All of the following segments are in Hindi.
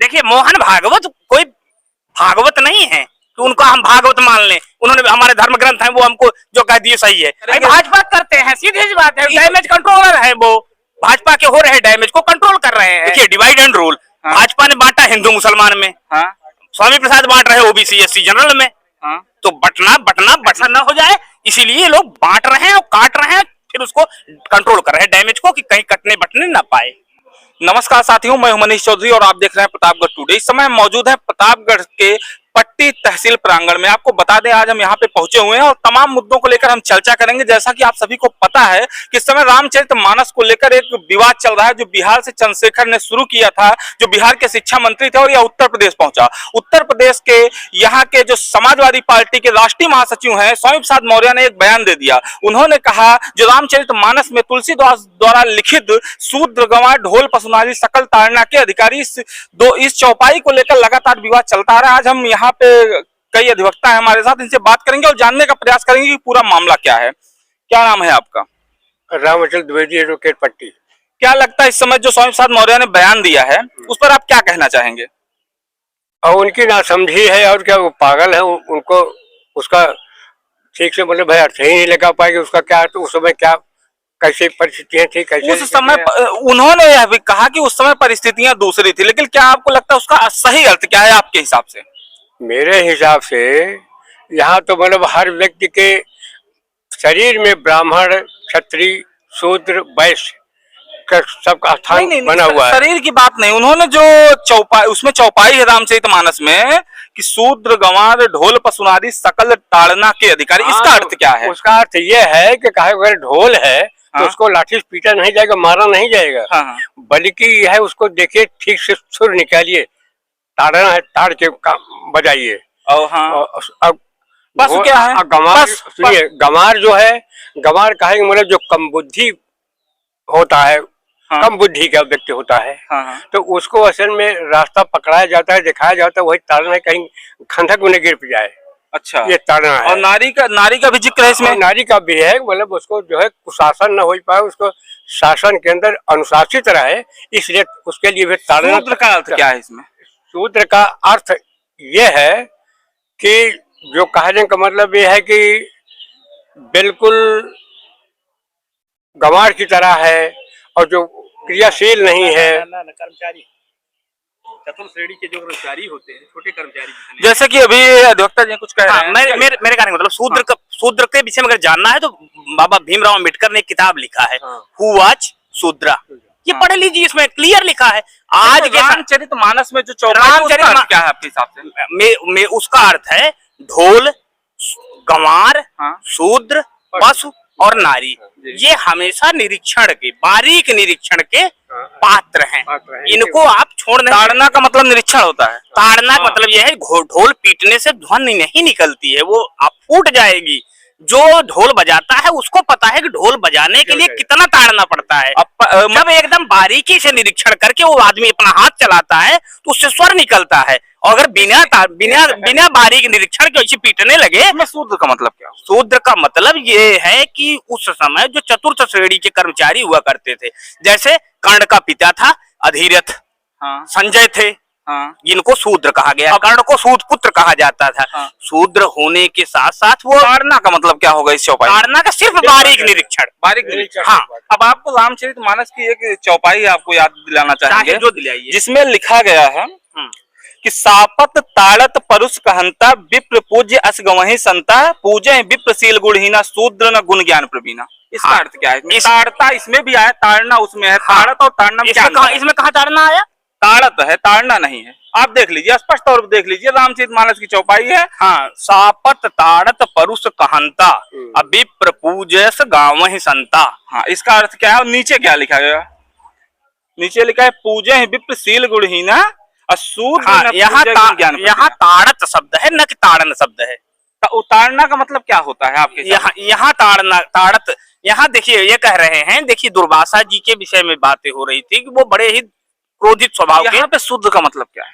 देखिए मोहन भागवत कोई भागवत नहीं है कि उनको हम भागवत मान लें। उन्होंने हमारे धर्म ग्रंथ हैं वो हमको जो कह दिए सही है। भाजपा करते हैं, सीधी सी बात है, डैमेज कंट्रोलर है वो। भाजपा के हो रहे डैमेज को कंट्रोल कर रहे हैं। देखिए डिवाइड एंड रूल, भाजपा ने बांटा हिंदू मुसलमान में, स्वामी प्रसाद बांट रहे ओबीसी एससी जनरल में। तो बटना बटना बटना न हो जाए, इसीलिए लोग बांट रहे हैं और काट रहे हैं, फिर उसको कंट्रोल कर रहे हैं डैमेज को कि कहीं कटने बटने ना पाए। नमस्कार साथियों, मैं हूं मनीष चौधरी और आप देख रहे हैं प्रतापगढ़ टुडे। इस समय हम मौजूद हैं प्रतापगढ़ के पट्टी तहसील प्रांगण में। आपको बता दें आज हम यहाँ पे पहुंचे हुए हैं और तमाम मुद्दों को लेकर हम चर्चा करेंगे। जैसा कि आप सभी को पता है कि इस समय रामचरितमानस को लेकर एक विवाद चल रहा है, जो बिहार से चंद्रशेखर ने शुरू किया था, जो बिहार के शिक्षा मंत्री थे, और यह उत्तर प्रदेश पहुंचा। उत्तर प्रदेश के यहाँ के जो समाजवादी पार्टी के राष्ट्रीय महासचिव हैं स्वामी प्रसाद मौर्य ने एक बयान दे दिया। उन्होंने कहा जो रामचरितमानस में तुलसीदास द्वारा लिखित शूद्र गंवार ढोल पशुनारी सकल ताड़ना के अधिकारी, इस चौपाई को लेकर लगातार विवाद चलता आ रहा है। आज हम यहाँ पे कई अधिवक्ता हैं हमारे साथ, इनसे बात करेंगे और जानने का प्रयास करेंगे कि पूरा मामला क्या है। क्या नाम है आपका? रामचंद्र द्विवेदी, एडवोकेट पट्टी। क्या लगता है इस समय जो स्वामी प्रसाद मौर्य ने बयान दिया है उस पर आप क्या कहना चाहेंगे? और उनकी नासमझी है और क्या, वो पागल है, उनको उसका ठीक से मतलब अर्थ ही नहीं लगा पाएगी उसका क्या अर्थ, उस समय क्या कैसे परिस्थितियां थी, कैसे उस समय उन्होंने यह भी कहा कि उस समय परिस्थितियां दूसरी थी, लेकिन क्या आपको लगता है उसका सही अर्थ क्या है आपके हिसाब से? मेरे हिसाब से यहाँ तो मतलब हर व्यक्ति के शरीर में ब्राह्मण, क्षत्रिय, शूद्र, वैश्य का सबका स्थान बना हुआ है। शरीर की बात नहीं, उन्होंने जो चौपाई, उसमें चौपाई है रामचरितमानस में कि शूद्र गंवार ढोल पशुनारी सकल ताड़ना के अधिकारी, इसका अर्थ क्या है? उसका अर्थ यह है कि अगर ढोल है तो उसको लाठी से पीटा नहीं जाएगा, मारा नहीं जाएगा, बल्कि यह है उसको देखिए ठीक से सुर निकालिए, ताड़ना है ताड़ के बजाइए। बस क्या है गंवार, सुनिए गंवार जो है, गंवार कहेंगे मतलब जो कम बुद्धि होता है, कम बुद्धि का व्यक्ति होता है, तो उसको असल में रास्ता पकड़ाया जाता है, दिखाया जाता है, वही ताड़ना है, कहीं खंडक में गिर जाए। अच्छा, ये ताड़ना है। और नारी का भी जिक्र है इसमें? नारी का भी है, मतलब उसको जो है कुशासन न हो पाए, उसको शासन के अंदर अनुशासित रहे, इसलिए उसके लिए भी ताड़ना। शूद्र का अर्थ क्या है इसमें? शूद्र का अर्थ ये है कि जो कहने का मतलब ये है कि बिल्कुल गंवार की तरह है और जो क्रियाशील नहीं है। कर्मचारी, चतुर्थ श्रेणी के जो कर्मचारी होते हैं, छोटे कर्मचारी, जैसे कि अभी अधिवक्ता जी कुछ कह रहे हैं। मेरे कहने का मतलब शूद्र के विषय में अगर जानना है तो बाबा भीमराव अम्बेडकर ने एक किताब लिखा है, हु वाज शूद्रा, ये पढ़ लीजिए, इसमें क्लियर लिखा है। आज के रामचरितमानस में जो चौपाई क्या है आपके हिसाब से? उसका अर्थ है ढोल, गंवार, शूद्र, पशु और नारी, ये हमेशा निरीक्षण के, बारीक निरीक्षण के पात्र हैं। इनको आप छोड़ नहीं। ताड़ना का मतलब निरीक्षण होता है। ताड़ना का मतलब यह है ढोल पीटने से ध्वनि नहीं निकलती है, वो आप फूट जाएगी। जो ढोल बजाता है उसको पता है कि ढोल बजाने के लिए कितना ताड़ना पड़ता है। जब एकदम बारीकी से निरीक्षण करके वो आदमी अपना हाथ चलाता है तो उससे स्वर निकलता है, और अगर बिना बारीक निरीक्षण के उसे पीटने लगे। शूद्र का मतलब क्या? शूद्र का मतलब ये है कि उस समय जो चतुर्थ श्रेणी के कर्मचारी हुआ करते थे, जैसे कर्ण का पिता था अधीरथ, संजय थे, जिनको शूद्र कहा गया। कर्ण को सूत पुत्र कहा जाता था। शूद्र होने के साथ साथ वो ताड़ना का मतलब क्या होगा इस चौपाई? ताड़ना का सिर्फ बारीक निरीक्षण। हाँ, अब आपको रामचरितमानस की एक चौपाई आपको याद दिलाना चाहेंगे, जो दिलाइए, जिसमें लिखा गया है कि सापत ताड़त परुष कहंता विप्र पूज्य अस गवहि संता पूजे विप्रशील गुणहीना शूद्र न गुण ज्ञान प्रवीणा। इसका अर्थ क्या है? ताड़ता इसमें भी आया, ताड़ना उसमें है। ताड़त और ताड़ना इसमें कहा ताड़ना आया? ताड़त है, ताड़ना नहीं है। आप देख लीजिए, स्पष्ट तौर पर देख लीजिए, रामचरितमानस की चौपाई है। सापत ताड़त परुष कहंता विप्र पूजस गावहि संता। इसका अर्थ क्या है? और नीचे क्या लिखा गया? नीचे लिखा है पूजे विप्रशील गुणहीना अशूद्र। यहाँ ताड़त शब्द है, न कि ताड़न शब्द है। ताड़ना का मतलब क्या होता है आपके? यहाँ ताड़त, यहाँ देखिए ये कह रहे हैं, देखिए दुर्वासा जी के विषय में बातें हो रही थी कि वो बड़े ही क्रोधित स्वभाव के। यहाँ पे शूद्र का मतलब क्या है?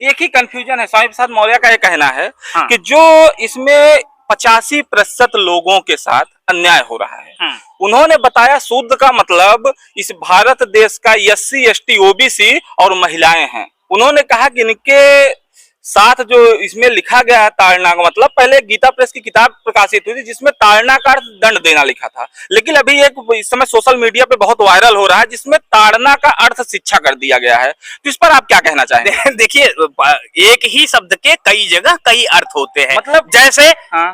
एक ही कंफ्यूजन है। स्वामी प्रसाद मौर्य का ये कहना है कि जो इसमें 85% लोगों के साथ अन्याय हो रहा है। उन्होंने बताया शूद्र का मतलब इस भारत देश का SC ST OBC और महिलाएं हैं। उन्होंने कहा कि इनके साथ जो इसमें लिखा गया है ताड़ना का मतलब, पहले गीता प्रेस की किताब प्रकाशित हुई थी जिसमें ताड़ना का अर्थ दंड देना लिखा था, लेकिन अभी एक इस समय सोशल मीडिया पे बहुत वायरल हो रहा है जिसमें ताड़ना का अर्थ शिक्षा कर दिया गया है। तो इस पर आप क्या कहना चाहेंगे? देखिए, एक ही शब्द के कई जगह कई अर्थ होते हैं। मतलब जैसे हाँ,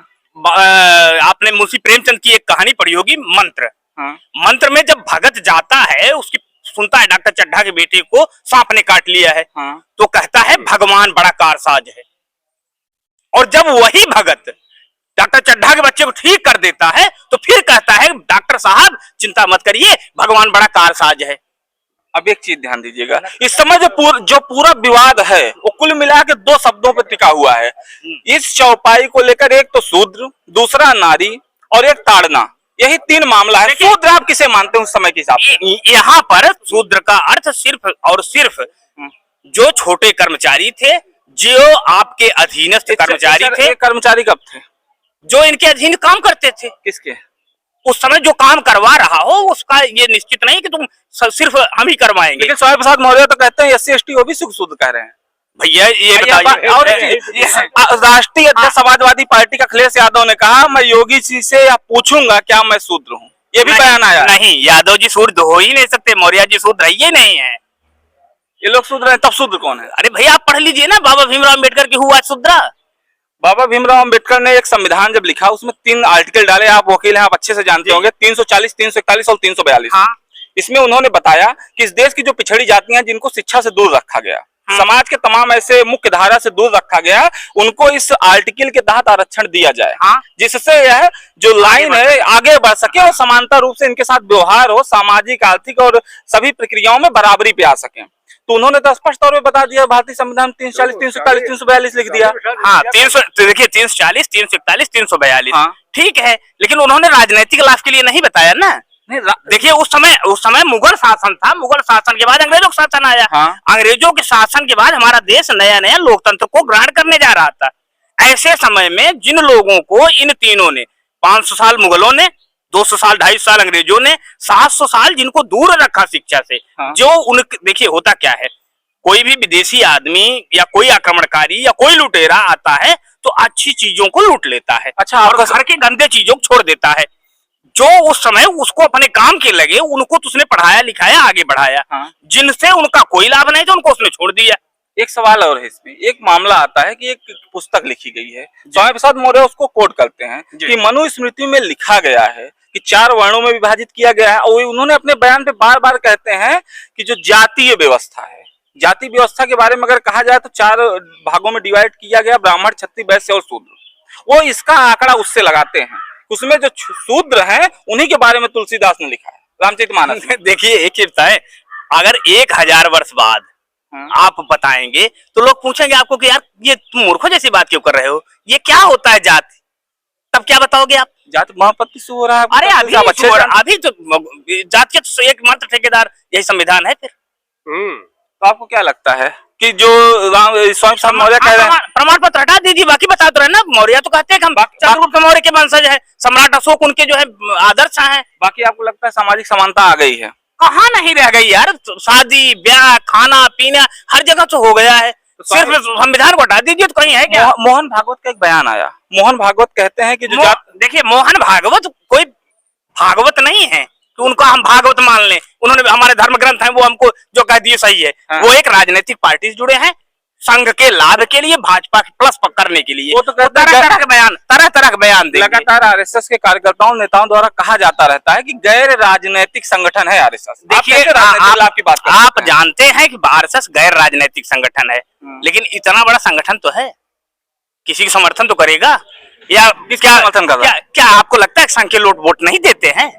आपने मुंशी प्रेमचंद की एक कहानी पढ़ी होगी, मंत्र। हाँ, मंत्र में जब भगत जाता है, उसकी सुनता है डॉक्टर चड्ढा के बेटे को सांप ने काट लिया है, हाँ, तो कहता है भगवान बड़ा कारसाज है। और जब वही भगत डॉक्टर चड्ढा के बच्चे को ठीक कर देता है तो फिर कहता है डॉक्टर साहब चिंता मत करिए, भगवान बड़ा कारसाज है। अब एक चीज ध्यान दीजिएगा, इस समय जो पूरा विवाद है वो कुल मिला के दो शब्दों पर टिका हुआ है। इस चौपाई को लेकर एक तो शूद्र, दूसरा नारी और एक ताड़ना, यही तीन मामला है। शूद्र आप किसे मानते हैं उस समय के हिसाब से? यहाँ पर शूद्र का अर्थ सिर्फ और सिर्फ जो छोटे कर्मचारी थे, जो आपके अधीनस्थ कर्मचारी थे। कर्मचारी कब थे? जो इनके अधीन काम करते थे। किसके? उस समय जो काम करवा रहा हो उसका ये निश्चित नहीं कि तुम सिर्फ हम ही करवाएंगे। लेकिन स्वामी प्रसाद मौर्य तो कहते हैं SC ST वो भी शूद्र कह रहे हैं। भैया ये बताइए, और राष्ट्रीय अध्यक्ष समाजवादी पार्टी का अखिलेश यादव ने कहा मैं योगी जी से पूछूंगा क्या मैं शूद्र हूँ, ये भी बयान आया। नहीं, यादव जी शूद्र हो ही नहीं सकते, मौर्य जी शूद्र ही नहीं है। ये लोग शूद्र हैं, तब शूद्र कौन है? अरे भैया आप पढ़ लीजिए ना, बाबा भीमराव अम्बेडकर की हुआ शूद्र। बाबा भीमराव अम्बेडकर ने एक संविधान जब लिखा उसमें 3 आर्टिकल डाले, आप वकील हैं आप अच्छे से जानते होंगे, 340, 341 और 342। हाँ। इसमें उन्होंने बताया कि इस देश की जो पिछड़ी जातियां जिनको शिक्षा से दूर रखा गया, समाज के तमाम ऐसे मुख्य धारा से दूर रखा गया, उनको इस आर्टिकल के तहत आरक्षण दिया जाए, जिससे यह जो लाइन है आगे बढ़ सके और समानता रूप से इनके साथ व्यवहार हो, सामाजिक आर्थिक और सभी प्रक्रियाओं में बराबरी पे आ सके। तो उन्होंने तो स्पष्ट तौर पे बता दिया, भारतीय संविधान 340, 341, 342 लिख दिया। हाँ, 300 देखिए 340, 341, 342 ठीक है, लेकिन उन्होंने राजनीतिक लाभ के लिए नहीं बताया ना। देखिए उस समय मुगल शासन था, मुगल शासन के बाद अंग्रेजों का शासन आया। अंग्रेजों के शासन के बाद हमारा देश नया नया लोकतंत्र को ग्रहण करने जा रहा था। ऐसे समय में जिन लोगों को इन तीनों ने 500 साल मुगलों ने, 200 साल 250 साल अंग्रेजों ने, 700 साल जिनको दूर रखा शिक्षा से, जो उनके देखिए होता क्या है, कोई भी विदेशी आदमी या कोई आक्रमणकारी या कोई लुटेरा आता है तो अच्छी चीजों को लूट लेता है, अच्छा, और घर के गंदे चीजों को छोड़ देता है। जो उस समय उसको अपने काम के लगे उनको तो उसने पढ़ाया लिखाया आगे बढ़ाया, जिनसे उनका कोई लाभ नहीं था उनको उसने छोड़ दिया। एक सवाल और है इसमें, एक मामला आता है कि एक पुस्तक लिखी गई है, स्वामी प्रसाद मौर्य उसको कोट करते हैं कि मनुस्मृति में लिखा गया है कि 4 वर्णों में विभाजित किया गया है, और उन्होंने अपने बयान पे बार बार कहते हैं कि जो जातीय व्यवस्था है, जाति व्यवस्था के बारे में अगर कहा जाए तो 4 भागों में डिवाइड किया गया, ब्राह्मण, क्षत्रिय, वैश्य और शूद्र। वो इसका आंकड़ा उससे लगाते हैं, उसमें जो शूद्र हैं उन्हीं के बारे में तुलसीदास ने लिखा है रामचरितमानस में। देखिए एक ही बताएं, अगर 1000 वर्ष बाद आप बताएंगे तो लोग पूछेंगे आपको कि यार ये तुम मूर्खों जैसी बात क्यों कर रहे हो, ये क्या होता है जाति, तब क्या बताओगे आप? जाति महापत्ति से हो रहा है। अरे अभी तो जात के तो एक मात्र ठेकेदार यही संविधान है फिर। तो आपको क्या लगता है कि जो स्वामी प्रसाद मौर्य कह रहे हैं, प्रमाण पत्र हटा दीजिए, बाकी बता दो रहे ना, मौर्य तो कहते हैं कि हम चंद्रगुप्त मौर्य के वंशज है, सम्राट अशोक उनके जो है आदर्श हैं। बाकी आपको लगता है सामाजिक समानता आ गई है? कहाँ नहीं रह गई यार, शादी ब्याह खाना पीना हर जगह तो हो गया है, सिर्फ संविधान को हटा दीजिए तो कहीं है क्या? मोहन भागवत का एक बयान आया, मोहन भागवत कहते हैं कि जो देखिए मोहन भागवत कोई भागवत नहीं है कि उनको हम भागवत मान लें, उन्होंने हमारे धर्म ग्रंथ हैं वो हमको जो कह दिए सही है। वो एक राजनीतिक पार्टी से जुड़े हैं, संघ के लाभ के लिए, भाजपा के प्लस करने के लिए, वो तो तरह तरह के बयान देंगे। लगातार आरएसएस के कार्यकर्ताओं नेताओं द्वारा कहा जाता रहता है कि गैर राजनीतिक संगठन है आरएसएस। देखिए आप जानते हैं कि आरएसएस गैर राजनीतिक संगठन है, लेकिन इतना बड़ा संगठन तो है, किसी का समर्थन तो करेगा या क्या समर्थन कर रहा है? क्या आपको लगता है संघ के लोग वोट नहीं देते हैं?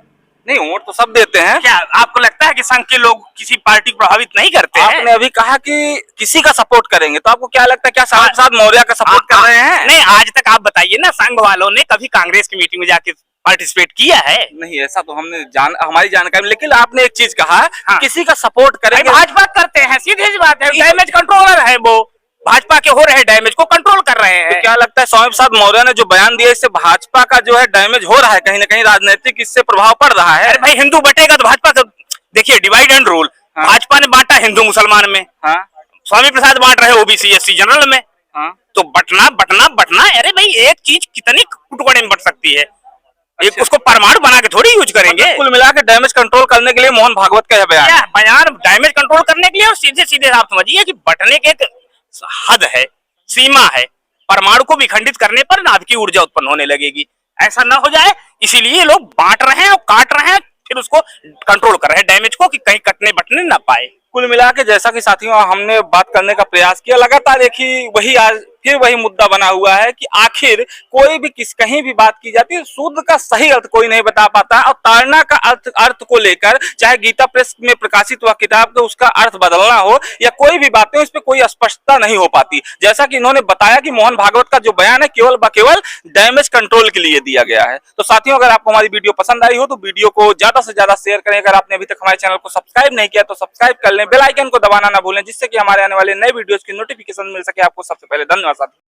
नहीं, वोट तो सब देते हैं। क्या आपको लगता है कि संघ के लोग किसी पार्टी को प्रभावित नहीं करते हैं? आपने अभी कहा कि किसी का सपोर्ट करेंगे, तो आपको क्या लगता है क्या स्वामी प्रसाद मौर्य का सपोर्ट कर रहे हैं? नहीं, आज तक आप बताइए ना, संघ वालों ने कभी कांग्रेस की मीटिंग में जाके पार्टिसिपेट किया है? नहीं, ऐसा तो हमने हमारी जानकारी। लेकिन आपने एक चीज कहा कि किसी का सपोर्ट करेंगे, भाजपा करते हैं, सीधी सी बात है, डैमेज कंट्रोलर है वो, भाजपा के हो रहे डैमेज को कंट्रोल कर रहे हैं। तो क्या लगता है स्वामी प्रसाद मौर्य ने जो बयान दिया इससे भाजपा का जो है डैमेज हो रहा है, कहीं ना कहीं राजनीतिक इससे प्रभाव पड़ रहा है? अरे भाई हिंदू बटेगा तो भाजपा का देखिए डिवाइड एंड रूल, भाजपा ने बांटा हिंदू मुसलमान में, स्वामी प्रसाद बांट रहे ओबीसी एससी जनरल में। हाँ। तो बटना बटना बटना, अरे भाई एक चीज कितनी टुकड़े में बट सकती है, एक अच्छा। उसको परमाणु बना के थोड़ी यूज करेंगे। मतलब कुल मिला के डैमेज कंट्रोल करने के लिए मोहन भागवत का यह बयान है। बयान डैमेज कंट्रोल करने के लिए, और सीधे सीधे आप समझिए कि बटने के एक हद है, सीमा है। परमाणु को विखंडित करने पर नाभ की ऊर्जा उत्पन्न होने लगेगी, ऐसा ना हो जाए, इसीलिए लोग बांट रहे हैं और काट रहे हैं, फिर उसको कंट्रोल कर रहे हैं डैमेज को, कि कहीं कटने बटने ना पाए। कुल मिला के जैसा कि साथियों हमने बात करने का प्रयास किया, लगातार एक ही वही आज फिर वही मुद्दा बना हुआ है कि आखिर कोई भी कहीं भी बात की जाती है, शूद्र का सही अर्थ कोई नहीं बता पाता, और ताड़ना का अर्थ को लेकर चाहे गीता प्रेस में प्रकाशित हुआ किताब तो उसका अर्थ बदलना हो या कोई भी बातें, उस पर कोई स्पष्टता नहीं हो पाती। जैसा कि इन्होंने बताया कि मोहन भागवत का जो बयान है केवल केवल डैमेज कंट्रोल के लिए दिया गया है। तो साथियों अगर आपको हमारी वीडियो पसंद आई हो तो वीडियो को ज्यादा से ज्यादा शेयर करें। अगर आपने अभी तक हमारे चैनल को सब्सक्राइब नहीं किया तो सब्सक्राइब कर लें, बेल आइकन को दबाना ना भूलें, जिससे कि हमारे आने वाले नए वीडियोस की नोटिफिकेशन मिल सके आपको सबसे पहले। धन्यवाद साथियों।